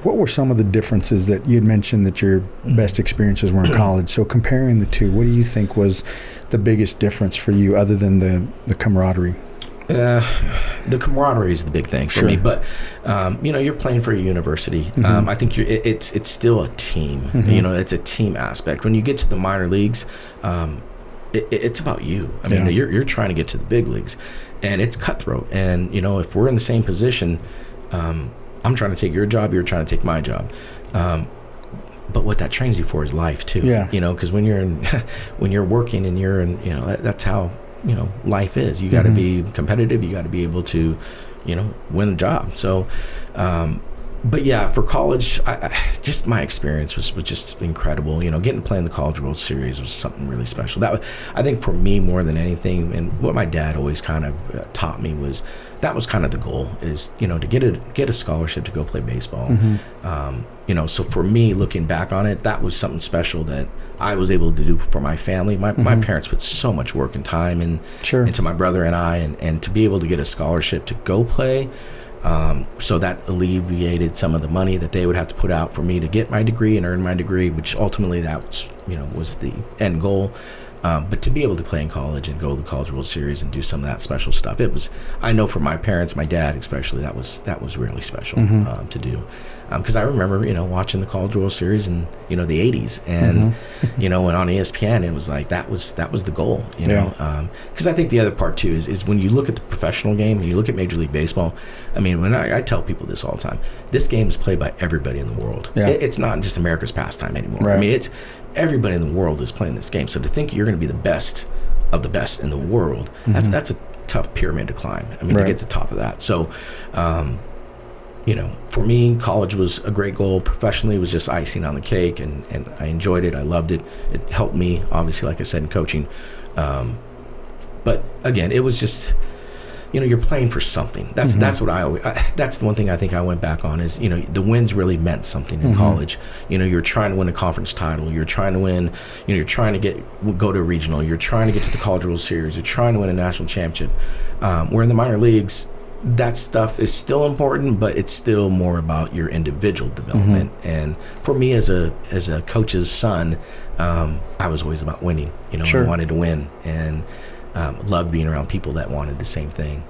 What were some of the differences that you had mentioned that your best experiences were in college? So comparing the two, what do you think was the biggest difference for you other than the camaraderie? The camaraderie is the big thing for me, but you're playing for a university. I think it's still a team. It's a team aspect. When you get to the minor leagues, it's about you. I mean, you're trying to get to the big leagues, and it's cutthroat. And if we're in the same position, I'm trying to take your job, you're trying to take my job. But what that trains you for is life too. Because when you're working and you're in, that's how life is. You got to be competitive. You got to be able to, win a job. So, but yeah, for college, just my experience was just incredible. Getting to play in the College World Series was something really special. That was, I think, for me more than anything, and what my dad always kind of taught me was that was kind of the goal is to get a scholarship to go play baseball. So for me, looking back on it, that was something special that I was able to do for my family. My parents put so much work and time into my brother and I, and to be able to get a scholarship to go play. So that alleviated some of the money that they would have to put out for me to get my degree and earn my degree, which ultimately that was the end goal. But to be able to play in college and go to the College World Series and do some of that special stuff, I know for my parents, my dad especially, that was really special to do. Because I remember, watching the College World Series in, the 80s. And, when on ESPN, it was like that was the goal, Because I think the other part, too, is when you look at the professional game and you look at Major League Baseball, I mean, when I tell people this all the time, this game is played by everybody in the world. Yeah. It's not just America's pastime anymore. Right. I mean, it's everybody in the world is playing this game. So to think you're going to be the best of the best in the world, that's a tough pyramid to climb. I mean, to get to the top of that. So, for me, college was a great goal. Professionally, it was just icing on the cake, and I enjoyed it. I loved it. It helped me, obviously, like I said, in coaching. But again, it was just, you're playing for something. That's what that's the one thing I think I went back on is, the wins really meant something in college. You're trying to win a conference title. You're trying to win, you're trying to go to a regional. You're trying to get to the College World Series. You're trying to win a national championship. Where in the minor leagues, that stuff is still important, but it's still more about your individual development. And for me as a coach's son, I was always about winning. I wanted to win, and loved being around people that wanted the same thing.